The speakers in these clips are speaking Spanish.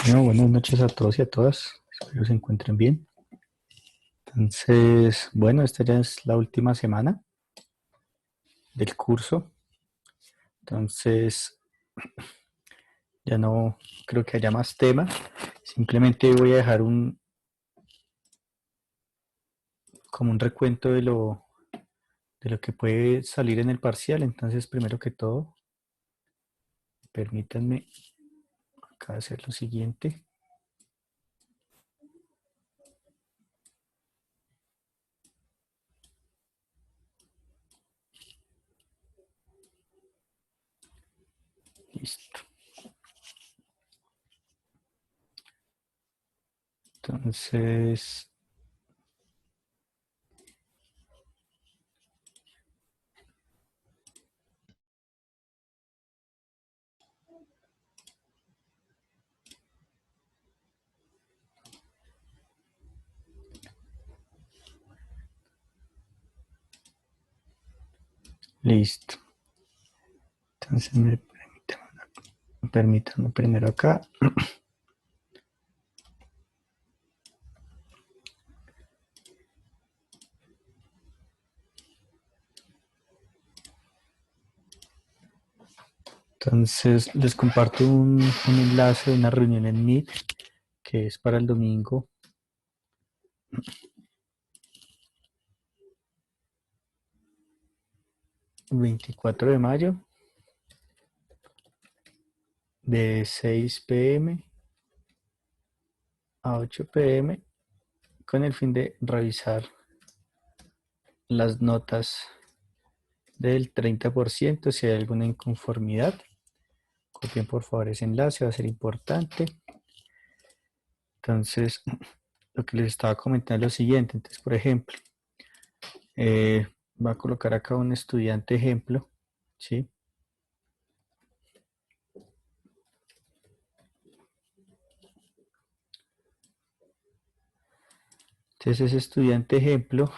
Bueno, buenas noches a todos y a todas. Espero se encuentren bien. Entonces, bueno, esta ya es la última semana del curso. Entonces, ya no creo que haya más tema. Simplemente voy a dejar como un recuento de lo que puede salir en el parcial. Entonces, primero que todo, permítanme acá hacer lo siguiente. Listo. Entonces, listo. Entonces, permítanme primero acá. Entonces les comparto un enlace de una reunión en Meet que es para el domingo 24 de mayo de 6 p.m. a 8 p.m. con el fin de revisar las notas del 30%. Si hay alguna inconformidad, copien por favor ese enlace, va a ser importante. Entonces, lo que les estaba comentando es lo siguiente. Entonces, por ejemplo, va a colocar acá un estudiante ejemplo, ¿sí? Entonces, ese estudiante ejemplo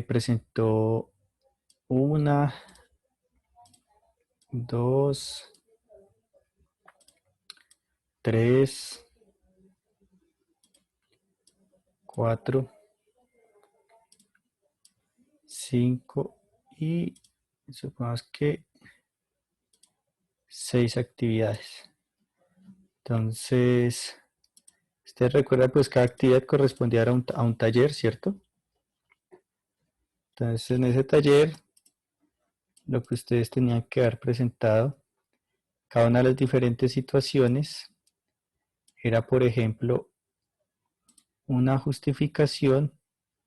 presentó una, dos, tres, cuatro, cinco y supongamos que 6 actividades. Entonces, usted recuerda pues cada actividad correspondía a un taller, ¿cierto? Entonces, en ese taller, lo que ustedes tenían que haber presentado, cada una de las diferentes situaciones, era, por ejemplo, una justificación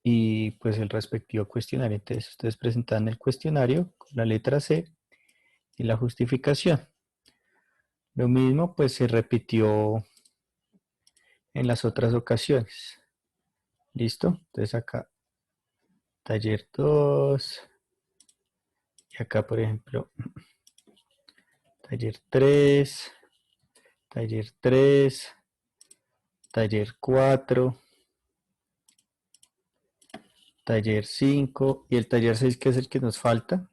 y pues el respectivo cuestionario. Entonces, ustedes presentan el cuestionario con la letra C y la justificación. Lo mismo pues se repitió en las otras ocasiones. ¿Listo? Entonces acá taller 2 y acá por ejemplo taller 3, taller 3, taller 4, taller 5 y el taller 6 que es el que nos falta,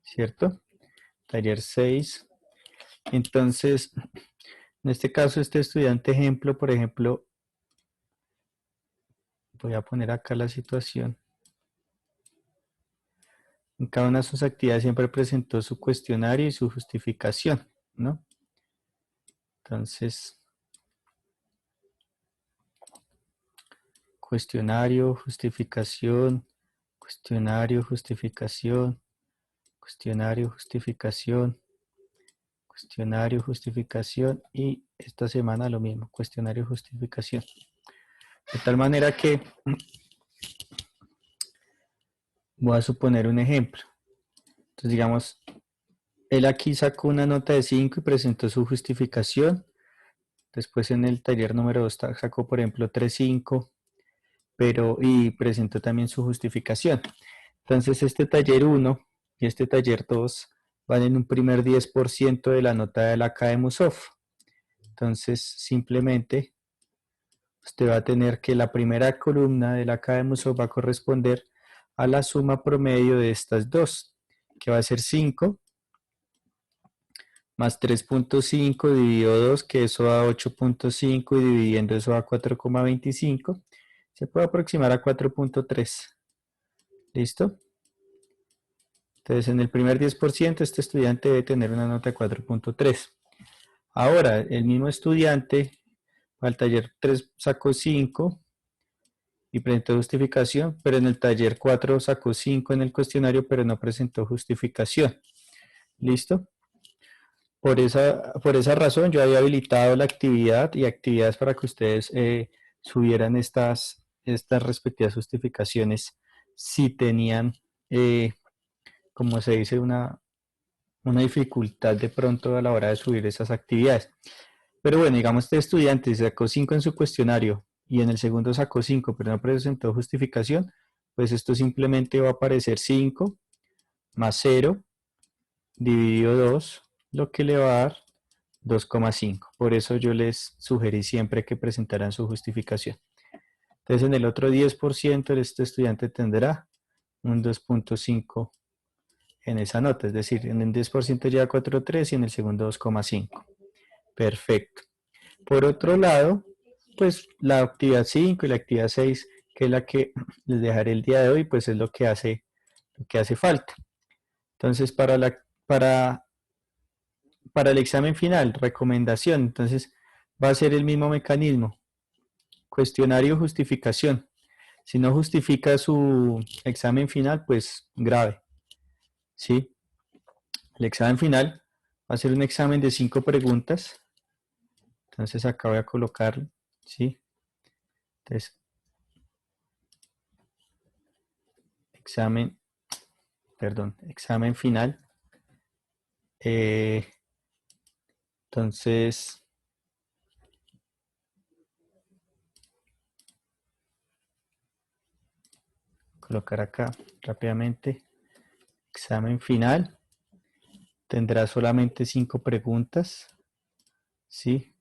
¿cierto? Taller 6. Entonces, en este caso, este estudiante ejemplo, por ejemplo, voy a poner acá la situación. En cada una de sus actividades siempre presentó su cuestionario y su justificación, ¿no? Entonces, cuestionario, justificación, cuestionario, justificación, cuestionario, justificación, cuestionario, justificación y esta semana lo mismo, cuestionario, justificación. De tal manera que voy a suponer un ejemplo. Entonces, digamos, él aquí sacó una nota de 5 y presentó su justificación. Después en el taller número 2 sacó, por ejemplo, 3.5, y presentó también su justificación. Entonces, este taller 1 y este taller 2 van en un primer 10% de la nota de la Academusoft. Entonces, simplemente usted va a tener que la primera columna de la Academusoft va a corresponder a la suma promedio de estas dos, que va a ser 5 más 3.5 dividido 2, que eso da 8.5 y dividiendo eso da 4,25, se puede aproximar a 4.3. ¿Listo? Entonces en el primer 10% este estudiante debe tener una nota de 4.3. Ahora, el mismo estudiante al taller 3 sacó 5 y presentó justificación, pero en el taller 4 sacó 5 en el cuestionario, pero no presentó justificación. ¿Listo? Por esa razón yo había habilitado la actividad y actividades para que ustedes subieran estas respectivas justificaciones si tenían, como se dice, una dificultad de pronto a la hora de subir esas actividades. Pero bueno, digamos, este estudiante sacó 5 en su cuestionario y en el segundo sacó 5, pero no presentó justificación, pues esto simplemente va a aparecer 5 más 0 dividido 2, lo que le va a dar 2,5. Por eso yo les sugerí siempre que presentaran su justificación. Entonces en el otro 10% este estudiante tendrá un 2.5 en esa nota, es decir, en el 10% lleva 4,3 y en el segundo 2,5. Perfecto. Por otro lado, pues la actividad 5 y la actividad 6, que es la que les dejaré el día de hoy, pues es lo que hace falta. Entonces, para el examen final, recomendación, entonces va a ser el mismo mecanismo. Cuestionario, justificación. Si no justifica su examen final, pues grave. ¿Sí? El examen final va a ser un examen de 5 preguntas. Entonces acá voy a colocarlo. ¿Sí? Entonces, examen final. Entonces, colocar acá rápidamente, examen final, tendrá solamente 5 preguntas, ¿sí?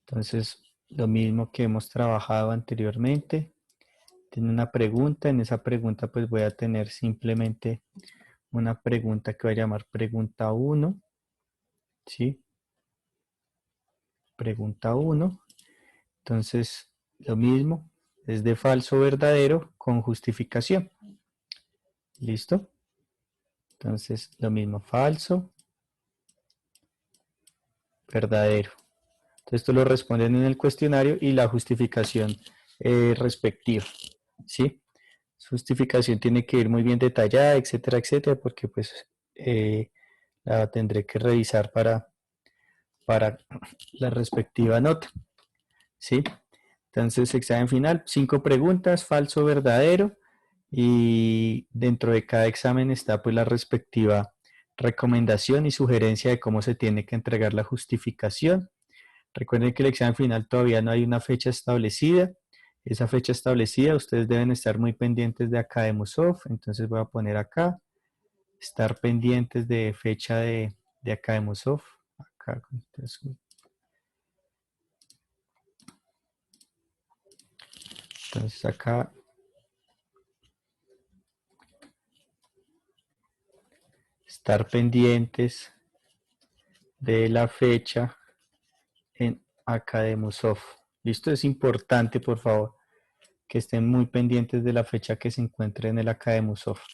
Entonces, lo mismo que hemos trabajado anteriormente, tiene una pregunta, en esa pregunta pues voy a tener simplemente una pregunta que voy a llamar pregunta 1, ¿sí? Pregunta 1, entonces lo mismo, es de falso o verdadero con justificación, ¿listo? Entonces lo mismo, falso, verdadero. Entonces esto lo responden en el cuestionario y la justificación respectiva, ¿sí? Su justificación tiene que ir muy bien detallada, etcétera, etcétera, porque pues la tendré que revisar para la respectiva nota, ¿sí? Entonces, examen final, 5 preguntas, falso, verdadero, y dentro de cada examen está pues la respectiva recomendación y sugerencia de cómo se tiene que entregar la justificación. Recuerden que el examen final todavía no hay una fecha establecida. Esa fecha establecida, ustedes deben estar muy pendientes de Academusoft. Entonces voy a poner acá, estar pendientes de fecha de Academusoft. Acá, entonces acá estar pendientes de la fecha en Academusoft. Listo, es importante, por favor, que estén muy pendientes de la fecha que se encuentre en el Academusoft,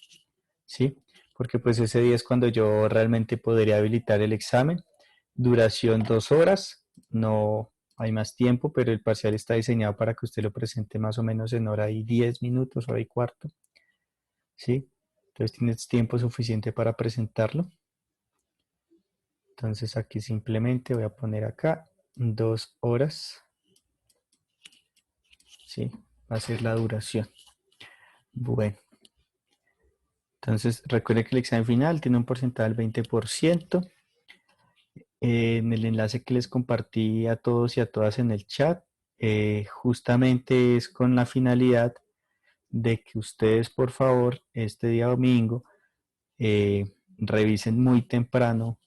¿sí? Porque pues ese día es cuando yo realmente podría habilitar el examen. Duración 2 horas, no hay más tiempo, pero el parcial está diseñado para que usted lo presente más o menos en hora y 10 minutos, hora y cuarto, ¿sí? Entonces tienes tiempo suficiente para presentarlo. Entonces aquí simplemente voy a poner acá 2 horas, ¿sí? Va a ser la duración. Bueno, entonces recuerde que el examen final tiene un porcentaje del 20%. En el enlace que les compartí a todos y a todas en el chat, justamente es con la finalidad de que ustedes, por favor, este día domingo, revisen muy temprano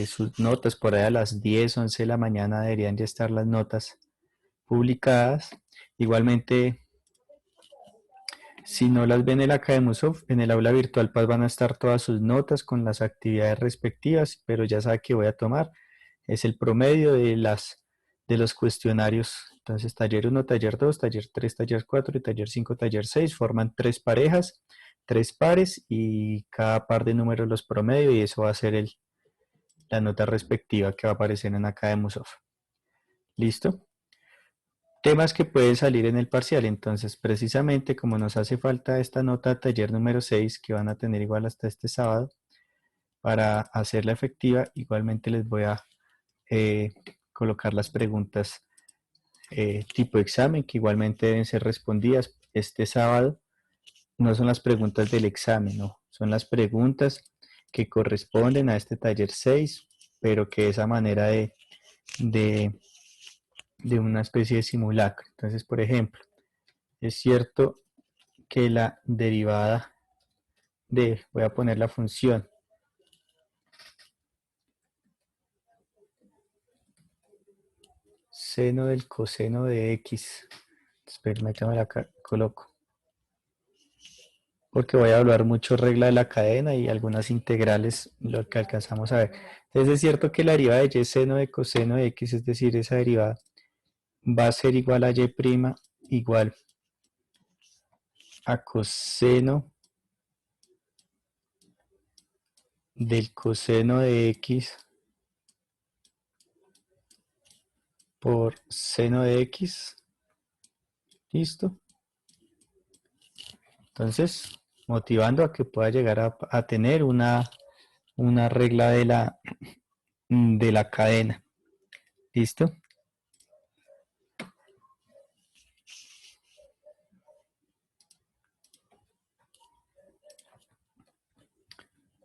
sus notas. Por ahí a las 10, 11 de la mañana deberían ya estar las notas publicadas. Igualmente, Si no las ven en la Academusoft, en el aula virtual pues van a estar todas sus notas con las actividades respectivas, pero ya sabe que voy a tomar es el promedio de los cuestionarios. Entonces, taller 1, taller 2, taller 3, taller 4 y taller 5, taller 6 forman tres parejas, tres pares y cada par de números los promedio y eso va a ser la nota respectiva que va a aparecer en Academusoft. ¿Listo? Temas que pueden salir en el parcial. Entonces, precisamente como nos hace falta esta nota taller número 6 que van a tener igual hasta este sábado, para hacerla efectiva, igualmente les voy a colocar las preguntas tipo examen, que igualmente deben ser respondidas este sábado. No son las preguntas del examen, no, son las preguntas que corresponden a este taller 6, pero que es a manera de, de una especie de simulacro. Entonces, por ejemplo, es cierto que la derivada voy a poner la función seno del coseno de x. Permítame la coloco. Porque voy a hablar mucho regla de la cadena y algunas integrales, lo que alcanzamos a ver. Entonces es cierto que la derivada de y seno de coseno de x, es decir, esa derivada va a ser igual a y' igual a coseno del coseno de x por seno de x. ¿Listo? Entonces, motivando a que pueda llegar a tener una regla de la cadena. ¿Listo?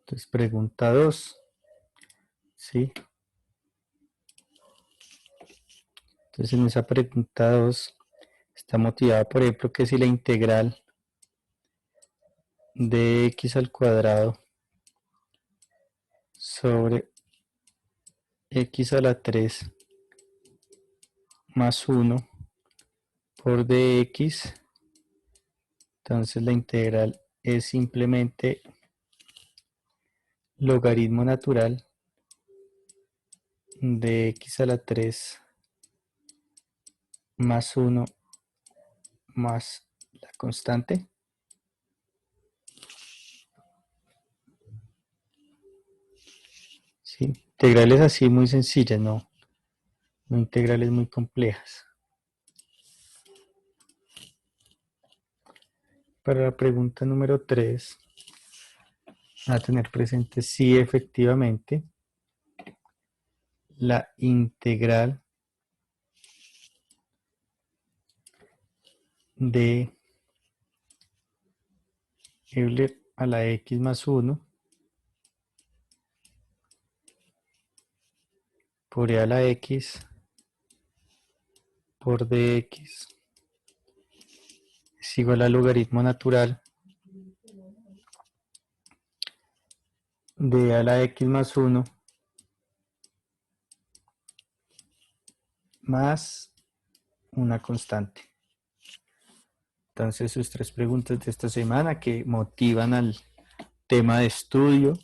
Entonces, pregunta 2. ¿Sí? Entonces, en esa pregunta 2 está motivada, por ejemplo, que si la integral de x al cuadrado sobre x a la 3 más 1 por dx, entonces la integral es simplemente logaritmo natural de x a la 3 más 1 más la constante. ¿Sí? Integrales así muy sencillas, no integrales muy complejas. Para la pregunta número 3, a tener presente si efectivamente la integral de Euler a la x más 1 por e a la x por dx es igual al logaritmo natural de e a la x más 1 más una constante. Entonces sus tres preguntas de esta semana que motivan al tema de estudio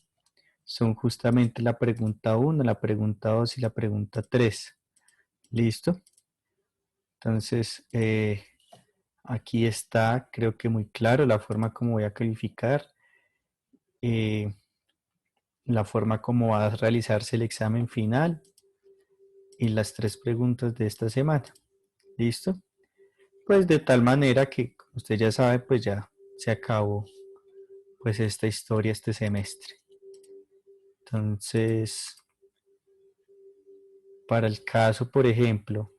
son justamente la pregunta 1, la pregunta 2 y la pregunta 3. ¿Listo? Entonces, aquí está, creo que muy claro, la forma como voy a calificar, la forma como va a realizarse el examen final y las tres preguntas de esta semana. ¿Listo? Pues de tal manera que, como usted ya sabe, pues ya se acabó pues esta historia este semestre. Entonces, para el caso, por ejemplo,